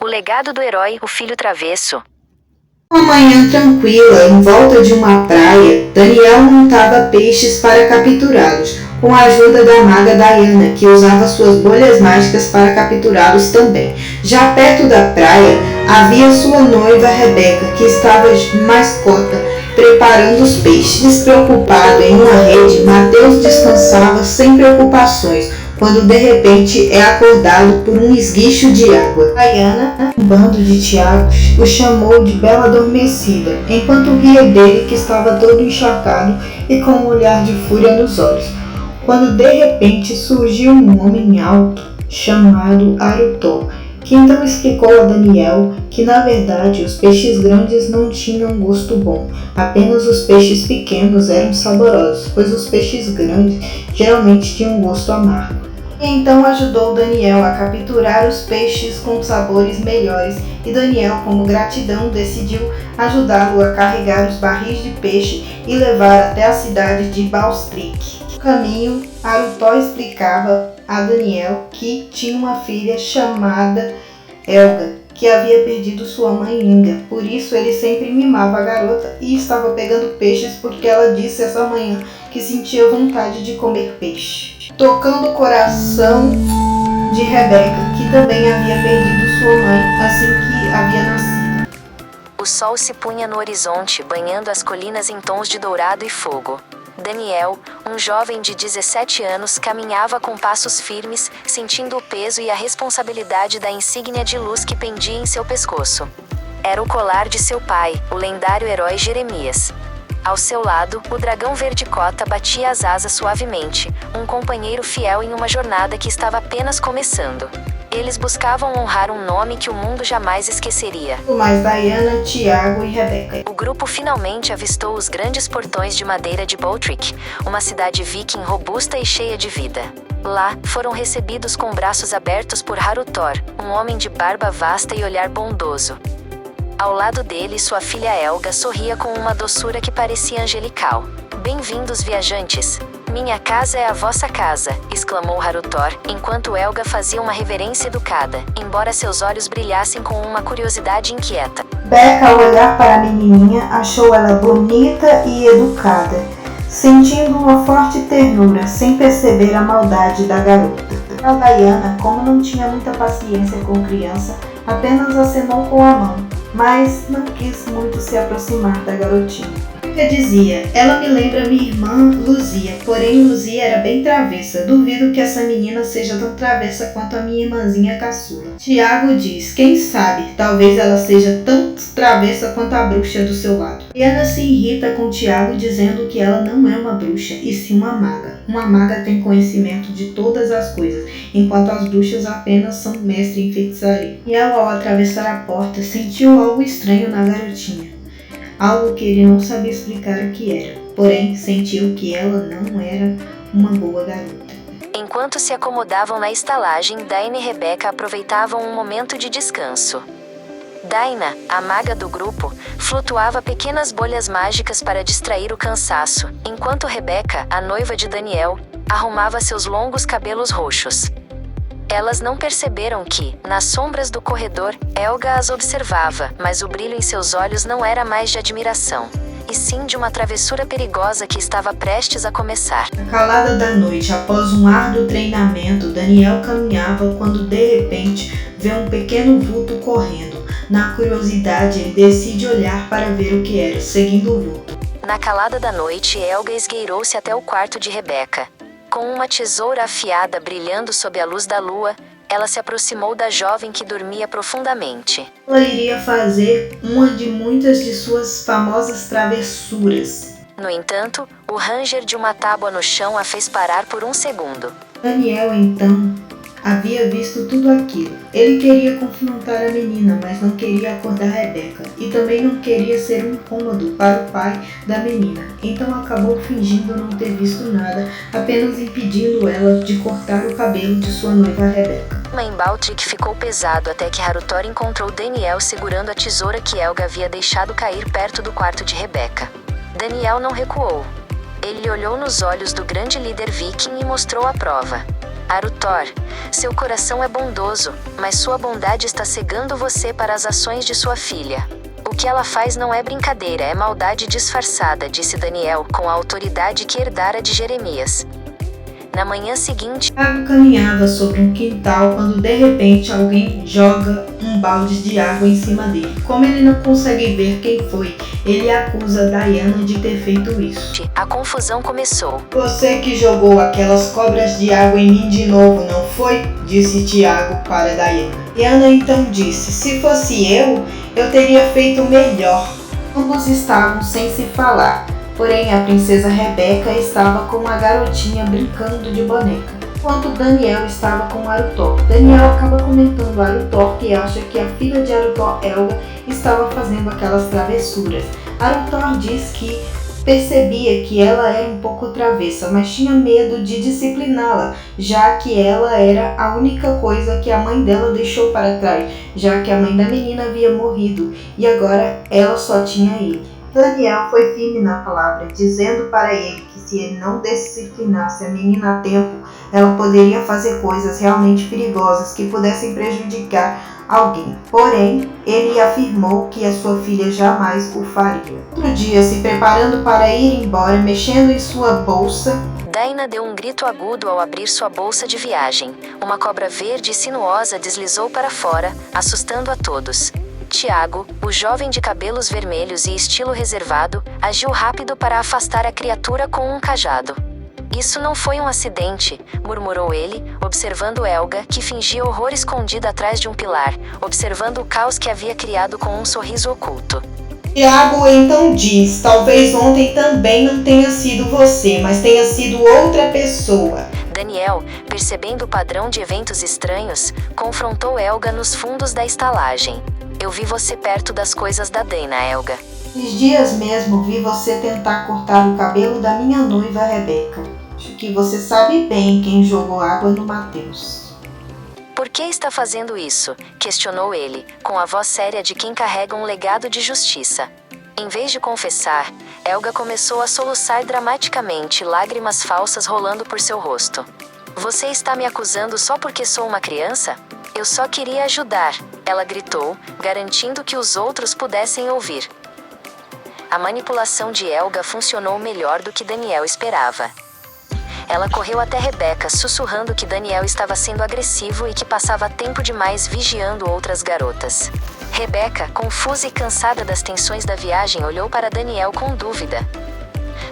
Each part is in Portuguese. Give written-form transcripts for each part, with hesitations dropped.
O legado do herói, o filho travesso. Uma manhã tranquila, em volta de uma praia, Daniel montava peixes para capturá-los, com a ajuda da maga Diana, que usava suas bolhas mágicas para capturá-los também. Já perto da praia, havia sua noiva Rebeca, que estava mais cota, preparando os peixes. Despreocupado em uma rede, Mateus descansava sem preocupações, quando de repente é acordado por um esguicho de água. Diana, um bando de Tiago, o chamou de bela adormecida, enquanto ria dele que estava todo encharcado e com um olhar de fúria nos olhos. Quando de repente surgiu um homem alto chamado Arutó, que então explicou a Daniel que na verdade os peixes grandes não tinham gosto bom, apenas os peixes pequenos eram saborosos, pois os peixes grandes geralmente tinham gosto amargo. E então ajudou Daniel a capturar os peixes com sabores melhores, e Daniel, como gratidão, decidiu ajudá-lo a carregar os barris de peixe e levar até a cidade de Baldric. No caminho, Arutó explicava a Daniel que tinha uma filha chamada Helga, que havia perdido sua mãe Inga. Por isso ele sempre mimava a garota e estava pegando peixes porque ela disse essa manhã que sentia vontade de comer peixe. Tocando o coração de Rebeca, que também havia perdido sua mãe assim que havia nascido. O sol se punha no horizonte, banhando as colinas em tons de dourado e fogo. Daniel, um jovem de 17 anos, caminhava com passos firmes, sentindo o peso e a responsabilidade da insígnia de luz que pendia em seu pescoço. Era o colar de seu pai, o lendário herói Jeremias. Ao seu lado, o dragão verde-cota batia as asas suavemente, um companheiro fiel em uma jornada que estava apenas começando. Eles buscavam honrar um nome que o mundo jamais esqueceria. Mais Diana, Tiago e Rebeca. O grupo finalmente avistou os grandes portões de madeira de Baldric, uma cidade viking robusta e cheia de vida. Lá, foram recebidos com braços abertos por Harutor, um homem de barba vasta e olhar bondoso. Ao lado dele, sua filha Helga sorria com uma doçura que parecia angelical. "Bem-vindos, viajantes! Minha casa é a vossa casa", exclamou Harutor, enquanto Helga fazia uma reverência educada, embora seus olhos brilhassem com uma curiosidade inquieta. Beca, ao olhar para a menininha, achou ela bonita e educada, sentindo uma forte ternura, sem perceber a maldade da garota. A Diana, como não tinha muita paciência com criança, apenas acenou com a mão, mas não quis muito se aproximar da garotinha. Beca dizia: "Ela me lembra minha irmã Luzia, porém Luzia era bem travessa. Duvido que essa menina seja tão travessa quanto a minha irmãzinha caçula." Tiago diz: "Quem sabe, talvez ela seja tão travessa quanto a bruxa do seu lado." Diana se irrita com Tiago dizendo que ela não é uma bruxa, e sim uma maga. Uma maga tem conhecimento de todas as coisas, enquanto as bruxas apenas são mestres em feitiçaria. E ela, ao atravessar a porta, sentiu algo estranho na garotinha. Algo que ele não sabia explicar o que era, porém sentiu que ela não era uma boa garota. Enquanto se acomodavam na estalagem, Daina e Rebeca aproveitavam um momento de descanso. Daina, a maga do grupo, flutuava pequenas bolhas mágicas para distrair o cansaço, enquanto Rebeca, a noiva de Daniel, arrumava seus longos cabelos roxos. Elas não perceberam que, nas sombras do corredor, Helga as observava, mas o brilho em seus olhos não era mais de admiração, e sim de uma travessura perigosa que estava prestes a começar. Na calada da noite, após um árduo treinamento, Daniel caminhava quando de repente vê um pequeno vulto correndo. Na curiosidade, ele decide olhar para ver o que era, seguindo o vulto. Na calada da noite, Helga esgueirou-se até o quarto de Rebeca. Com uma tesoura afiada brilhando sob a luz da lua, ela se aproximou da jovem que dormia profundamente. Ela iria fazer uma de muitas de suas famosas travessuras. No entanto, o ranger de uma tábua no chão a fez parar por um segundo. Daniel, então, havia visto tudo aquilo. Ele queria confrontar a menina, mas não queria acordar Rebeca, e também não queria ser um incômodo para o pai da menina. Então acabou fingindo não ter visto nada, apenas impedindo ela de cortar o cabelo de sua noiva Rebeca. O clima em Baldric ficou pesado até que Harutor encontrou Daniel segurando a tesoura que Helga havia deixado cair perto do quarto de Rebeca. Daniel não recuou. Ele olhou nos olhos do grande líder viking e mostrou a prova. Arutor, seu coração é bondoso, mas sua bondade está cegando você para as ações de sua filha. O que ela faz não é brincadeira, é maldade disfarçada, disse Daniel, com a autoridade que herdara de Jeremias. Na manhã seguinte, Tiago caminhava sobre um quintal quando de repente alguém joga um balde de água em cima dele. Como ele não consegue ver quem foi, ele acusa Diana de ter feito isso. a confusão começou. Você que jogou aquelas cobras de água em mim de novo, não foi? Disse Tiago para Diana. Diana então disse, se fosse eu teria feito melhor. Ambos estavam sem se falar. Porém, a princesa Rebeca estava com uma garotinha brincando de boneca, enquanto Daniel estava com Arutor. Daniel acaba comentando a Arutor que acha que a filha de Arutor, Elga, estava fazendo aquelas travessuras. Arutor diz que percebia que ela era um pouco travessa, mas tinha medo de discipliná-la, já que ela era a única coisa que a mãe dela deixou para trás, já que a mãe da menina havia morrido e agora ela só tinha ele. Daniel foi firme na palavra, dizendo para ele que se ele não disciplinasse a menina a tempo, ela poderia fazer coisas realmente perigosas que pudessem prejudicar alguém. Porém, ele afirmou que a sua filha jamais o faria. Outro dia, se preparando para ir embora, mexendo em sua bolsa, Daina deu um grito agudo ao abrir sua bolsa de viagem. Uma cobra verde e sinuosa deslizou para fora, assustando a todos. Tiago, o jovem de cabelos vermelhos e estilo reservado, agiu rápido para afastar a criatura com um cajado. Isso não foi um acidente, murmurou ele, observando Elga, que fingia horror escondida atrás de um pilar, observando o caos que havia criado com um sorriso oculto. Tiago então diz, talvez ontem também não tenha sido você, mas tenha sido outra pessoa. Daniel, percebendo o padrão de eventos estranhos, confrontou Elga nos fundos da estalagem. Eu vi você perto das coisas da Daina, Elga. Esses dias mesmo vi você tentar cortar o cabelo da minha noiva Rebeca. Acho que você sabe bem quem jogou água no Mateus. Por que está fazendo isso? Questionou ele, com a voz séria de quem carrega um legado de justiça. Em vez de confessar, Elga começou a soluçar dramaticamente, lágrimas falsas rolando por seu rosto. Você está me acusando só porque sou uma criança? Eu só queria ajudar, ela gritou, garantindo que os outros pudessem ouvir. A manipulação de Elga funcionou melhor do que Daniel esperava. Ela correu até Rebeca, sussurrando que Daniel estava sendo agressivo e que passava tempo demais vigiando outras garotas. Rebeca, confusa e cansada das tensões da viagem, olhou para Daniel com dúvida.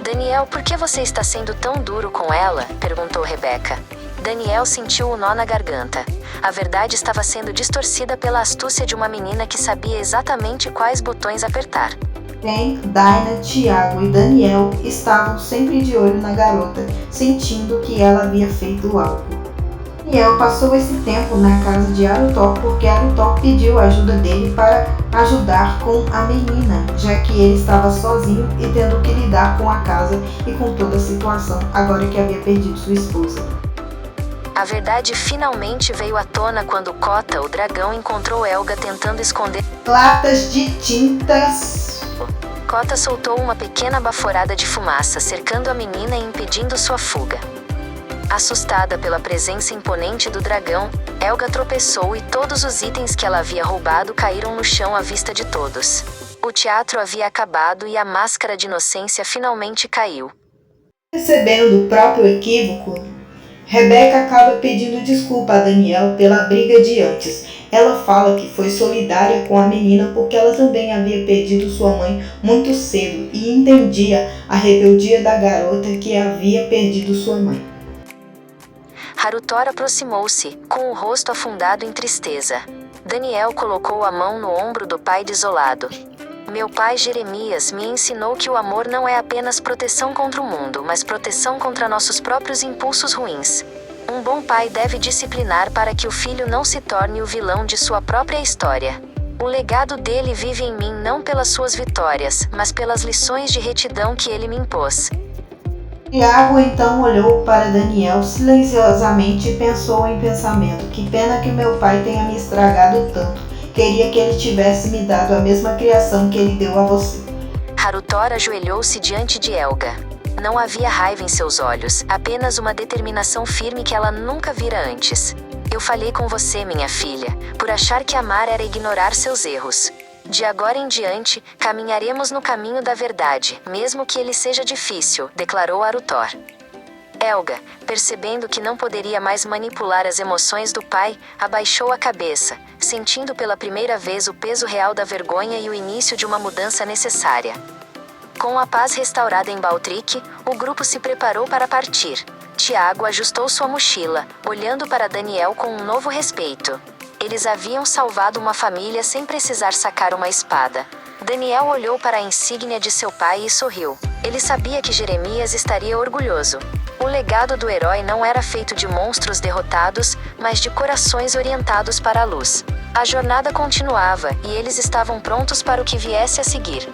Daniel, por que você está sendo tão duro com ela? Perguntou Rebeca. Daniel sentiu um nó na garganta. A verdade estava sendo distorcida pela astúcia de uma menina que sabia exatamente quais botões apertar. Ken, Daina, Tiago e Daniel estavam sempre de olho na garota, sentindo que ela havia feito algo. Daniel passou esse tempo na casa de Arutor porque Arutor pediu a ajuda dele para ajudar com a menina, já que ele estava sozinho e tendo que lidar com a casa e com toda a situação, agora que havia perdido sua esposa. A verdade finalmente veio à tona quando Kota, o dragão, encontrou Elga tentando esconder latas de tintas. Kota soltou uma pequena baforada de fumaça, cercando a menina e impedindo sua fuga. Assustada pela presença imponente do dragão, Elga tropeçou e todos os itens que ela havia roubado caíram no chão à vista de todos. O teatro havia acabado e a máscara de inocência finalmente caiu. Percebendo o próprio equívoco, Rebeca acaba pedindo desculpa a Daniel pela briga de antes. Ela fala que foi solidária com a menina porque ela também havia perdido sua mãe muito cedo e entendia a rebeldia da garota que havia perdido sua mãe. Arutor aproximou-se, com o rosto afundado em tristeza. Daniel colocou a mão no ombro do pai desolado. Meu pai Jeremias me ensinou que o amor não é apenas proteção contra o mundo, mas proteção contra nossos próprios impulsos ruins. Um bom pai deve disciplinar para que o filho não se torne o vilão de sua própria história. O legado dele vive em mim não pelas suas vitórias, mas pelas lições de retidão que ele me impôs. Tiago então olhou para Daniel silenciosamente e pensou em pensamento: que pena que meu pai tenha me estragado tanto. Queria que ele tivesse me dado a mesma criação que ele deu a você. Arutor ajoelhou-se diante de Elga. Não havia raiva em seus olhos, apenas uma determinação firme que ela nunca vira antes. Eu falhei com você, minha filha, por achar que amar era ignorar seus erros. De agora em diante, caminharemos no caminho da verdade, mesmo que ele seja difícil, declarou Arutor. Helga, percebendo que não poderia mais manipular as emoções do pai, abaixou a cabeça, sentindo pela primeira vez o peso real da vergonha e o início de uma mudança necessária. Com a paz restaurada em Baltrique, o grupo se preparou para partir. Tiago ajustou sua mochila, olhando para Daniel com um novo respeito. Eles haviam salvado uma família sem precisar sacar uma espada. Daniel olhou para a insígnia de seu pai e sorriu. Ele sabia que Jeremias estaria orgulhoso. O legado do herói não era feito de monstros derrotados, mas de corações orientados para a luz. A jornada continuava, e eles estavam prontos para o que viesse a seguir.